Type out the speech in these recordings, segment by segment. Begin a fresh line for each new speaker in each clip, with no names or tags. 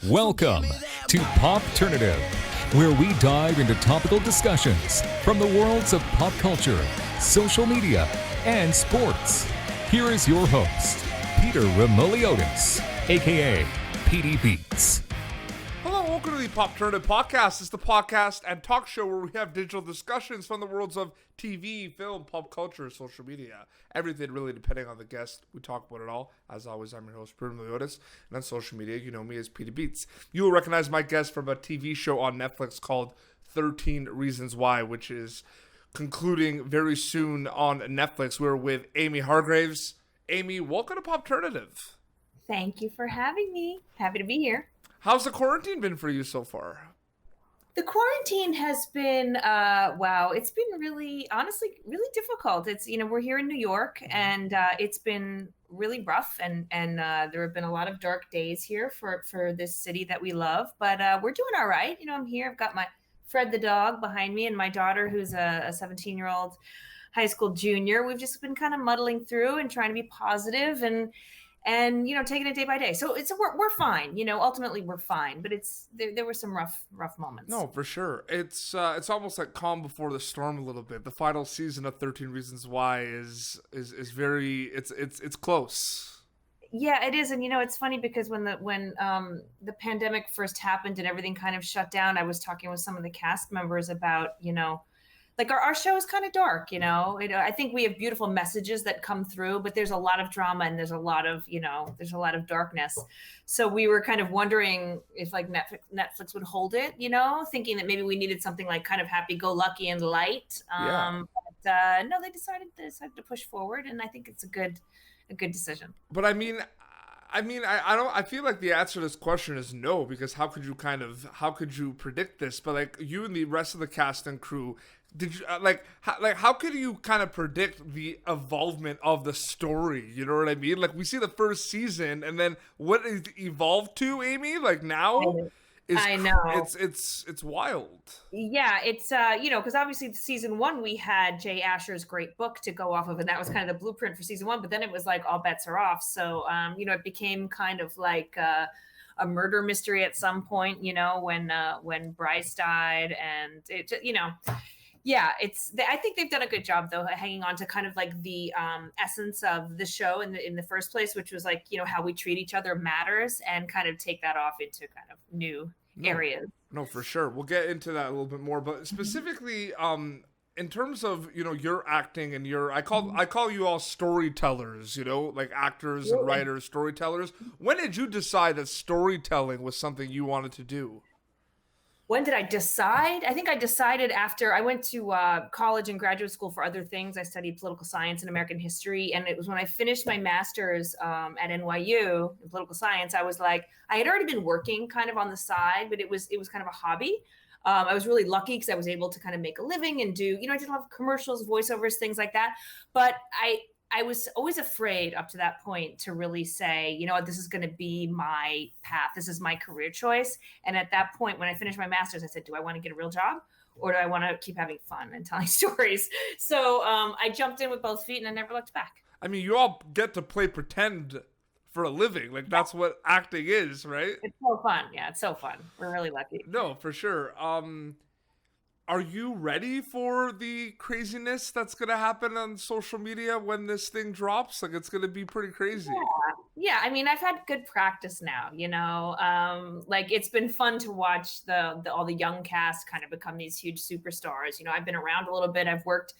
Welcome to Popternative, where we dive into topical discussions from the worlds of pop culture, social media, and sports. Here is your host, Peter Remoliotis, aka PD Beats.
Hello, welcome to the Popternative podcast. It's the podcast and talk show where we have digital discussions from the worlds of TV, film, pop culture, social media. Everything really depending on the guest. We talk about it all. As always, I'm your host, Peter Remoliotis. And on social media, you know me as PD Beats. You will recognize my guest from a TV show on Netflix called 13 Reasons Why, which is concluding very soon on Netflix. We're with Amy Hargreaves. Amy, welcome to Popternative.
Thank you for having me. Happy to be here.
How's the quarantine been for you so far?
The quarantine has been, it's been really, honestly, really difficult. It's, we're here in New York and it's been really rough and there have been a lot of dark days here for this city that we love, but we're doing all right. I'm here. I've got my Fred the dog behind me and my daughter who's a 17-year-old high school junior. We've just been kind of muddling through and trying to be positive and taking it day by day. So we're fine. Ultimately we're fine. But there were some rough moments.
No, for sure. It's almost like calm before the storm a little bit. The final season of 13 Reasons Why is very it's close.
Yeah, it is. And it's funny because when the pandemic first happened and everything kind of shut down, I was talking with some of the cast members about like our show is kind of dark, I think we have beautiful messages that come through, but there's a lot of drama and there's a lot of darkness. So we were kind of wondering if like Netflix would hold it, thinking that maybe we needed something like kind of happy-go-lucky and light. But no, they decided to push forward, and I think it's a good decision.
But I feel like the answer to this question is no, because how could you predict this? But like you and the rest of the cast and crew, did you how could you kind of predict the evolvement of the story? You know what I mean? Like we see the first season, and then what it evolved to, Amy? Like now,
I know
it's wild.
Yeah, it's because obviously season one we had Jay Asher's great book to go off of, and that was kind of the blueprint for season one. But then it was like all bets are off. So it became kind of like a murder mystery at some point. When Bryce died, and it yeah, I think they've done a good job though, hanging on to kind of like the essence of the show in the first place, which was like how we treat each other matters, and kind of take that off into kind of new areas.
No, for sure. We'll get into that a little bit more, but specifically, in terms of your acting and I call you all storytellers. Like actors and writers, storytellers. When did you decide that storytelling was something you wanted to do?
When did I decide? I think I decided after I went to college and graduate school for other things. I studied political science and American history. And it was when I finished my master's at NYU in political science, I was like, I had already been working kind of on the side, but it was kind of a hobby. I was really lucky because I was able to kind of make a living and do, I did a lot of commercials, voiceovers, things like that. But I was always afraid up to that point to really say, this is going to be my path. This is my career choice. And at that point, when I finished my master's, I said, do I want to get a real job or do I want to keep having fun and telling stories? So I jumped in with both feet and I never looked back.
I mean, you all get to play pretend for a living. Like that's what acting is, right?
It's so fun. Yeah, it's so fun. We're really lucky.
No, for sure. Are you ready for the craziness that's going to happen on social media when this thing drops? Like, it's going to be pretty crazy.
Yeah. I mean, I've had good practice now, like it's been fun to watch all the young cast kind of become these huge superstars. I've been around a little bit. I've worked,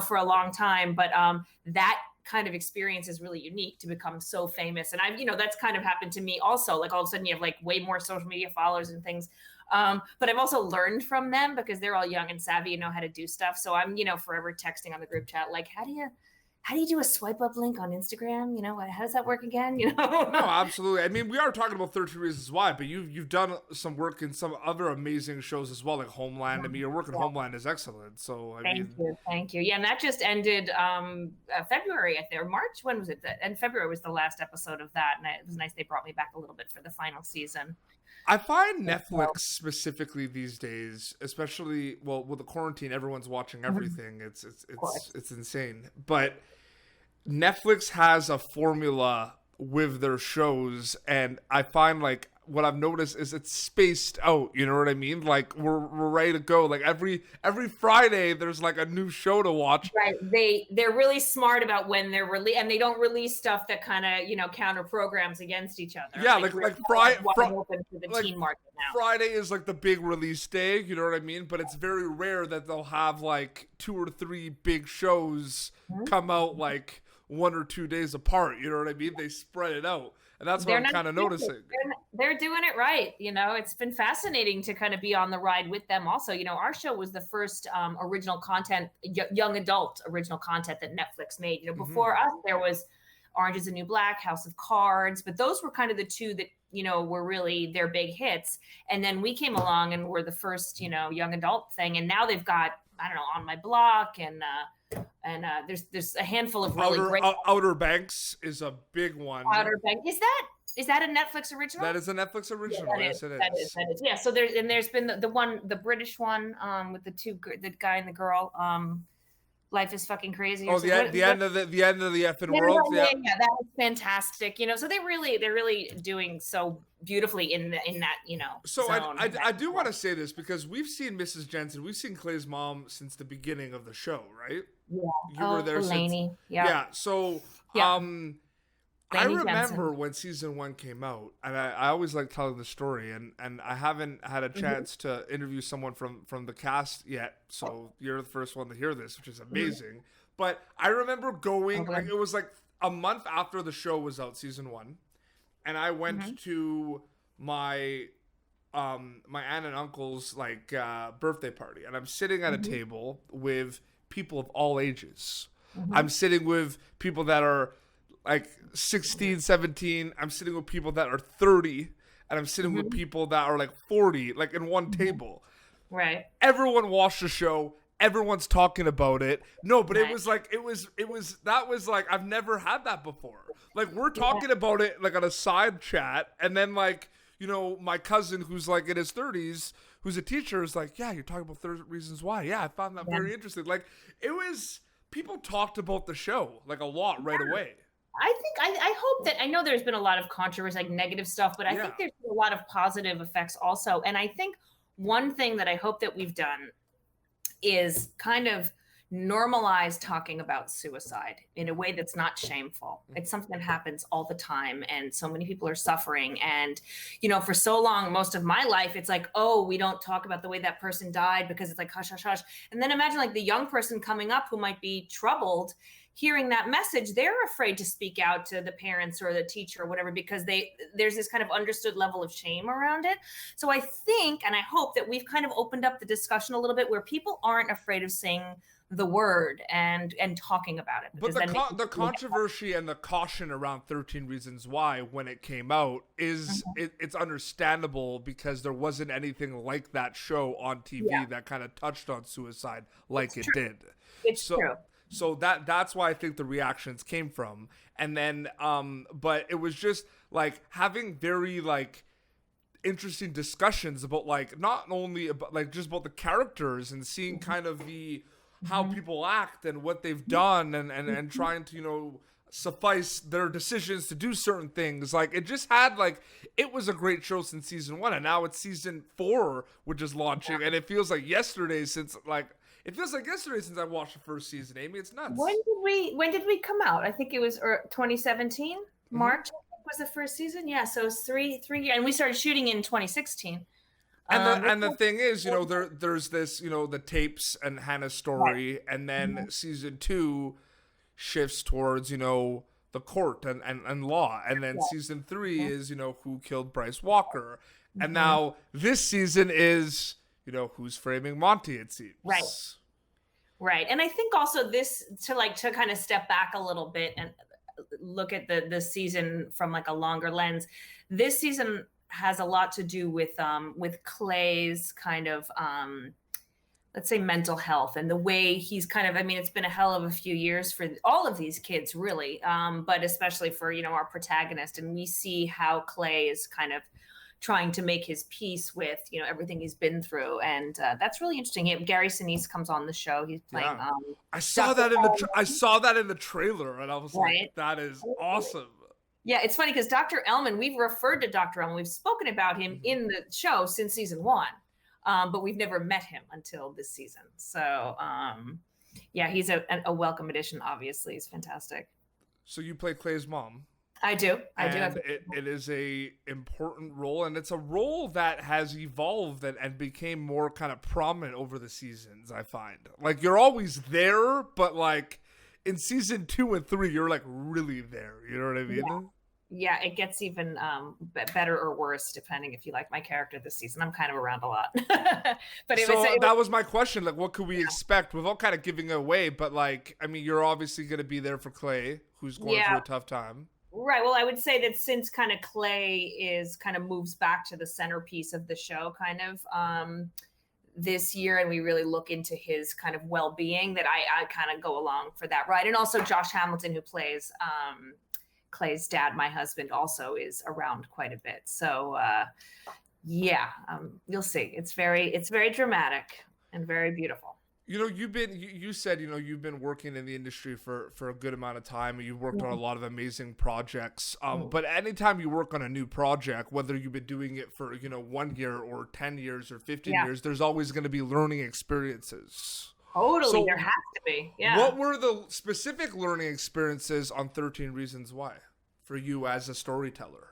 for a long time, but that kind of experience is really unique to become so famous. And I've, that's kind of happened to me also. Like all of a sudden you have like way more social media followers and things. But I've also learned from them because they're all young and savvy and know how to do stuff. So I'm, forever texting on the group chat, like, how do you do a swipe up link on Instagram? How does that work again?
No, absolutely. I mean, we are talking about 13 Reasons Why, but you've done some work in some other amazing shows as well, like Homeland. I mean, your work in Homeland is excellent. So
Thank you. Yeah, and that just ended February, I think, or March. When was it? And February was the last episode of that, and it was nice they brought me back a little bit for the final season.
I find Netflix specifically these days, especially with the quarantine, everyone's watching everything. It's insane. But Netflix has a formula with their shows, and I find like what I've noticed is it's spaced out. You know what I mean? Like we're ready to go. Like every Friday, there's like a new show to watch.
Right. They're really smart about when they're and they don't release stuff that kind of counter programs against each other.
Yeah, like Friday
open to the teen market now.
Friday is like the big release day. You know what I mean? But it's very rare that they'll have like 2 or 3 big shows come out like 1 or 2 days apart. You know what I mean? They spread it out. And that's what I'm kind of noticing.
They're doing it right. It's been fascinating to kind of be on the ride with them also. Our show was the first original content, young adult original content that Netflix made. Before us, there was Orange is the New Black, House of Cards, but those were kind of the two that, were really their big hits. And then we came along and were the first, young adult thing. And now they've got, I don't know, On My Block and there's a handful of really great.
Outer Banks is a big one.
Outer Banks is that a Netflix original?
That is a Netflix original.
Yeah,
yes, it is.
That is. Yeah. So there's been the British one with the guy and the girl. Life is fucking crazy.
Oh, the end of the effing world.
Yeah, that was fantastic. So they're really doing so beautifully in that.
So
zone.
I do want to say this because we've seen Mrs. Jensen, we've seen Clay's mom since the beginning of the show, right?
Yeah.
You were there
Lainie.
since.
Yeah.
So I remember when season 1 came out, and I always like telling the story, and I haven't had a chance to interview someone from the cast yet, so you're the first one to hear this, which is amazing. But I remember going, like it was like a month after the show was out, season 1, and I went to my my aunt and uncle's like birthday party, and I'm sitting at a table with people of all ages. I'm sitting with people that are like 16, 17. I'm sitting with people that are 30, and I'm sitting with people that are like 40, like in one table.
Right.
Everyone watched the show. Everyone's talking about it. No, but it was like, I've never had that before. Like we're talking about it like on a side chat. And then like, my cousin who's like in his 30s, who's a teacher, is like, yeah, you're talking about 30 reasons why. Yeah. I found that very interesting. Like people talked about the show like a lot right away.
I hope that, I know there's been a lot of controversy, like negative stuff, but I think there's been a lot of positive effects also. And I think one thing that I hope that we've done is kind of normalize talking about suicide in a way that's not shameful. It's something that happens all the time, and so many people are suffering. And for so long, most of my life, it's like, oh, we don't talk about the way that person died because it's like hush hush hush. And then imagine like the young person coming up who might be troubled, hearing that message, they're afraid to speak out to the parents or the teacher or whatever, because there's this kind of understood level of shame around it. So I think, and I hope that we've kind of opened up the discussion a little bit where people aren't afraid of saying the word and talking about it.
But the controversy and the caution around 13 Reasons Why when it came out is it's understandable, because there wasn't anything like that show on TV that kind of touched on suicide like it did.
It's true.
So that's why I think the reactions came from. And then, but it was just like having very like interesting discussions about like, not only about like just about the characters and seeing kind of how people act and what they've done and trying to, suffice their decisions to do certain things. Like it just had like, it was a great show since season 1, and now it's season 4, which is launching. And it feels like yesterday since I watched the first season, Amy. It's nuts.
When did we come out? I think it was 2017, March was the first season. Yeah, so it's three years, and we started shooting in 2016.
And the thing is, there's this, the tapes and Hannah's story, and then season 2 shifts towards, the court and law, and then season 3 is, who killed Bryce Walker, and now this season is, who's framing Monty, it seems.
Right. And I think also this, to kind of step back a little bit and look at the season from like a longer lens, this season has a lot to do with Clay's kind of, let's say, mental health, and the way he's kind of, it's been a hell of a few years for all of these kids, really, but especially for, our protagonist. And we see how Clay is kind of trying to make his peace with, everything he's been through. And that's really interesting. Gary Sinise comes on the show. He's playing.
I saw that in the trailer, and I was like, that is awesome.
Yeah, it's funny because Dr. Ellman, we've referred to Dr. Ellman. We've spoken about him in the show since season 1, but we've never met him until this season. So, yeah, he's a welcome addition. Obviously, he's fantastic.
So you play Clay's mom.
I do.
And it is a important role, and it's a role that has evolved and became more kind of prominent over the seasons. I find like you're always there, but like in season 2 and 3, you're like really there. You know what I mean?
Yeah, it gets even better or worse depending if you like my character this season. I'm kind of around a lot. But
that was my question. Like, what could we expect without kind of giving it away? But like, I mean, you're obviously going to be there for Clay, who's going through a tough time.
Right. Well, I would say that since kind of Clay is kind of moves back to the centerpiece of the show kind of this year, and we really look into his kind of well-being, that I kind of go along for that ride. And also Josh Hamilton, who plays Clay's dad, my husband, also is around quite a bit. So yeah, you'll see. It's very dramatic and very beautiful.
You know, you said, you know, you've been working in the industry for a good amount of time, and you've worked on a lot of amazing projects. But anytime you work on a new project, whether you've been doing it for, you know, 1 year or 10 years or 15 years, there's always going to be learning experiences.
Totally. So there has to be. Yeah.
What were the specific learning experiences on 13 Reasons Why for you as a storyteller?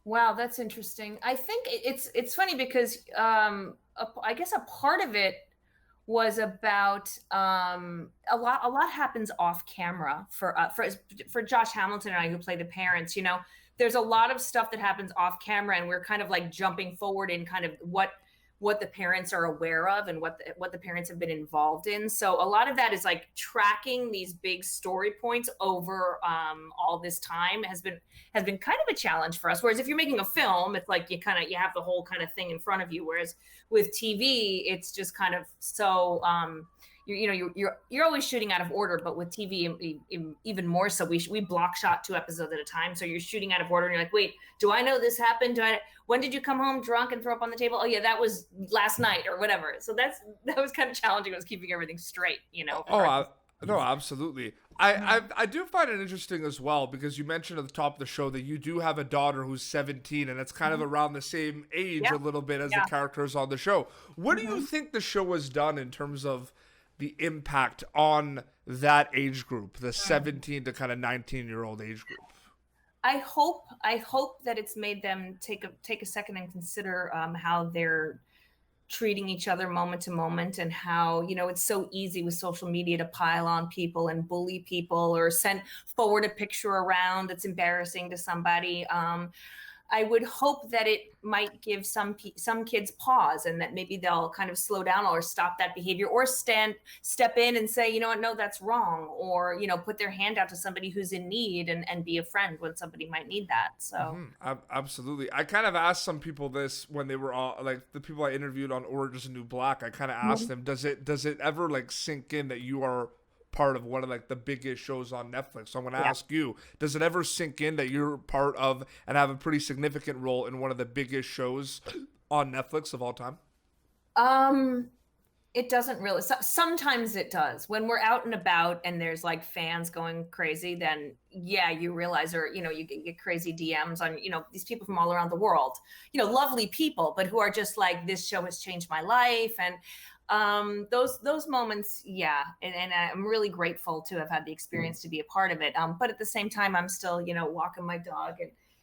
Wow, that's interesting. I think it's funny because I guess a part of it was about a lot happens off camera for Josh Hamilton and I, who play the parents. You know, there's a lot of stuff that happens off camera, and we're kind of like jumping forward in kind of what the parents are aware of and what the parents have been involved in. So a lot of that is like tracking these big story points over all this time has been kind of a challenge for us. Whereas if you're making a film, it's like you have the whole kind of thing in front of you. Whereas with TV, it's just kind of so you're always shooting out of order, but with TV even more so. We block shot 2 episodes at a time, so you're shooting out of order, and you're like, wait, do I know this happened? When did you come home drunk and throw up on the table? Oh yeah, that was last night or whatever. So that was kind of challenging. It was keeping everything straight, you know.
No, absolutely. I do find it interesting as well, because you mentioned at the top of the show that you do have a daughter who's 17, and it's kind of around the same age a little bit as the characters on the show. What do you think the show has done in terms of the impact on that age group, the 17 to kind of 19-year-old age group?
I hope that it's made them take a second and consider how they're treating each other moment to moment, and how, you know, it's so easy with social media to pile on people and bully people or send forward a picture around that's embarrassing to somebody. I would hope that it might give some kids pause, and that maybe they'll kind of slow down or stop that behavior, or step in and say, you know what, no, that's wrong, or, you know, put their hand out to somebody who's in need and be a friend when somebody might need that. So
absolutely. I kind of asked some people this when they were all like the people I interviewed on Orange Is the New Black. I kind of asked them, does it ever like sink in that you are part of one of like the biggest shows on Netflix? So I'm going to ask you, does it ever sink in that you're part of and have a pretty significant role in one of the biggest shows on Netflix of all time?
It doesn't really. Sometimes it does. When we're out and about and there's like fans going crazy, then yeah, you realize, or, you know, you get crazy DMs on, you know, these people from all around the world, you know, lovely people, but who are just like, this show has changed my life. And those moments, yeah, and I'm really grateful to have had the experience to be a part of it. But at the same time, I'm still, you know, walking my dog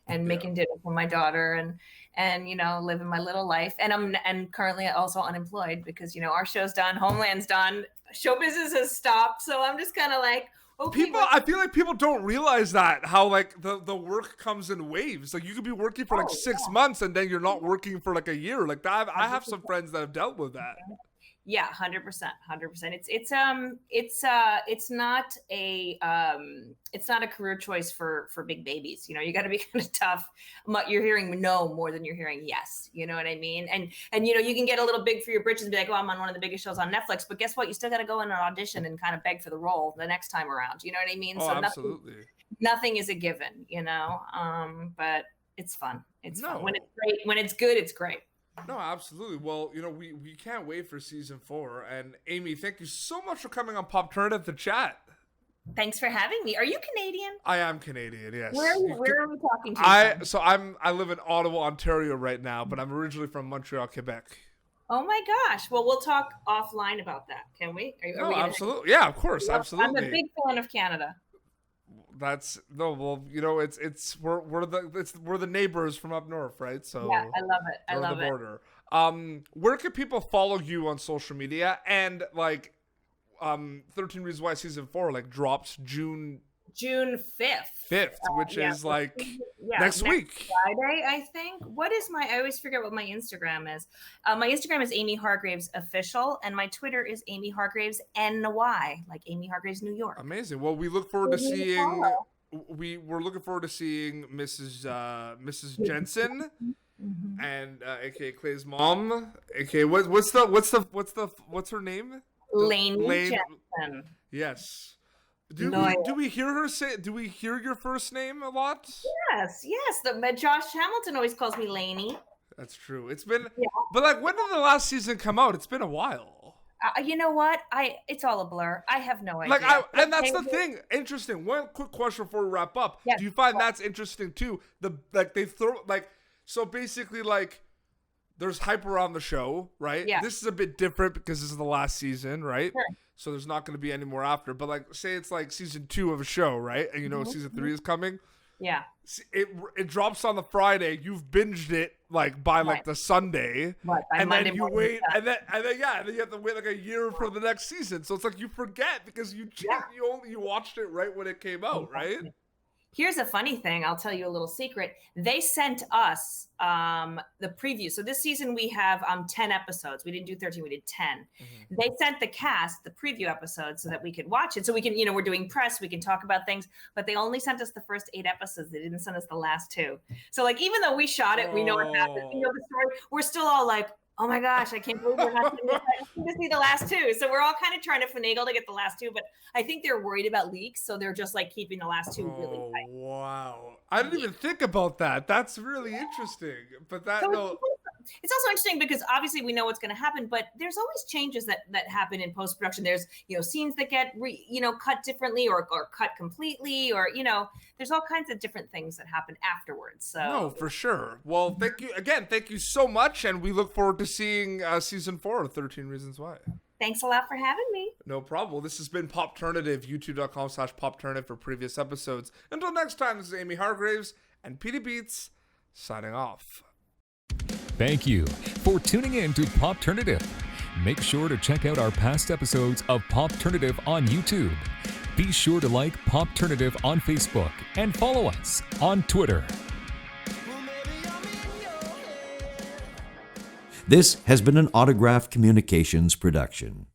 and making dinner for my daughter and you know, living my little life. And I'm currently also unemployed because, you know, our show's done, Homeland's done, show business has stopped. So I'm just kind of like, okay.
I feel like people don't realize that, how like the work comes in waves. Like you could be working for like 6 months and then you're not working for like a year. Like that, I have some friends that have dealt with that.
Yeah, 100%. It's not a career choice for big babies. You know, you got to be kind of tough. You're hearing no more than you're hearing yes. You know what I mean? And you know, you can get a little big for your britches and be like, oh, I'm on one of the biggest shows on Netflix. But guess what? You still got to go in an audition and kind of beg for the role the next time around. You know what I mean?
Oh, so absolutely.
Nothing is a given. You know, but it's fun. It's fun when it's great. When it's good, it's great.
No, absolutely. Well, you know, we can't wait for season 4. And Amy, thank you so much for coming on Popternative to chat.
Thanks for having me. Are you Canadian?
I am Canadian, yes.
Where are we talking to you from?
I live in Ottawa, Ontario right now, but I'm originally from Montreal, Quebec.
Oh my gosh. Well, we'll talk offline about that, can we? Are we
absolutely. Yeah, of course, absolutely.
I'm a big fan of Canada.
We're the neighbors from up north, right? So
yeah, I love it. I love
the border. Where can people follow you on social media? And 13 Reasons Why season 4 drops June 5th, which is next week.
Friday, I think. I always forget what my Instagram is. My Instagram is Amy Hargreaves Official, and my Twitter is Amy Hargreaves NY, like Amy Hargreaves, New York.
Amazing. Well, we look forward to seeing. We're looking forward to seeing Mrs. Jensen, and aka Clay's mom, aka what's her name?
Lainie Jensen.
Yes. Do we hear her say? Do we hear your first name a lot?
Yes. Josh Hamilton always calls me Lainie.
That's true. It's been, but when did the last season come out? It's been a while.
You know what? It's all a blur. I have no idea.
And that's the thing. Interesting. One quick question before we wrap up.
Yes.
Do you find that's interesting too? They throw so basically there's hype around the show, right?
Yeah.
This is a bit different because this is the last season, right?
Sure.
So there's not going to be any more after. But say it's season 2 of a show, right? And season 3 is coming.
Yeah.
It drops on the Friday. You've binged it by the Sunday,
right,
and
Monday
then you wait, and then you have to wait a year for the next season. So it's you forget because you watched it right when it came out, right?
Here's a funny thing. I'll tell you a little secret. They sent us the preview. So this season we have 10 episodes. We didn't do 13. We did 10. Mm-hmm. They sent the cast the preview episodes so that we could watch it. So we can, we're doing press. We can talk about things. But they only sent us the first 8 episodes. They didn't send us the last 2. So even though we shot it, we know what happened. We know the story. We're still all oh my gosh, I can't believe we're not going to see the last 2. So we're all kind of trying to finagle to get the last 2, but I think they're worried about leaks, so they're just keeping the last 2 really tight.
Wow. I didn't even think about that. That's really interesting. But
it's also interesting because obviously we know what's going to happen, but there's always changes that happen in post-production. There's, scenes that get, cut differently or cut completely, or, there's all kinds of different things that happen afterwards. So
no, for sure. Well, thank you so much. And we look forward to seeing season 4 of 13 Reasons Why.
Thanks a lot for having me.
No problem. Well, this has been Popternative, youtube.com/Popternative for previous episodes. Until next time, this is Amy Hargreaves and Petey Beats signing off.
Thank you for tuning in to Popternative. Make sure to check out our past episodes of Popternative on YouTube. Be sure to like Popternative on Facebook and follow us on Twitter.
This has been an Autograph Communications production.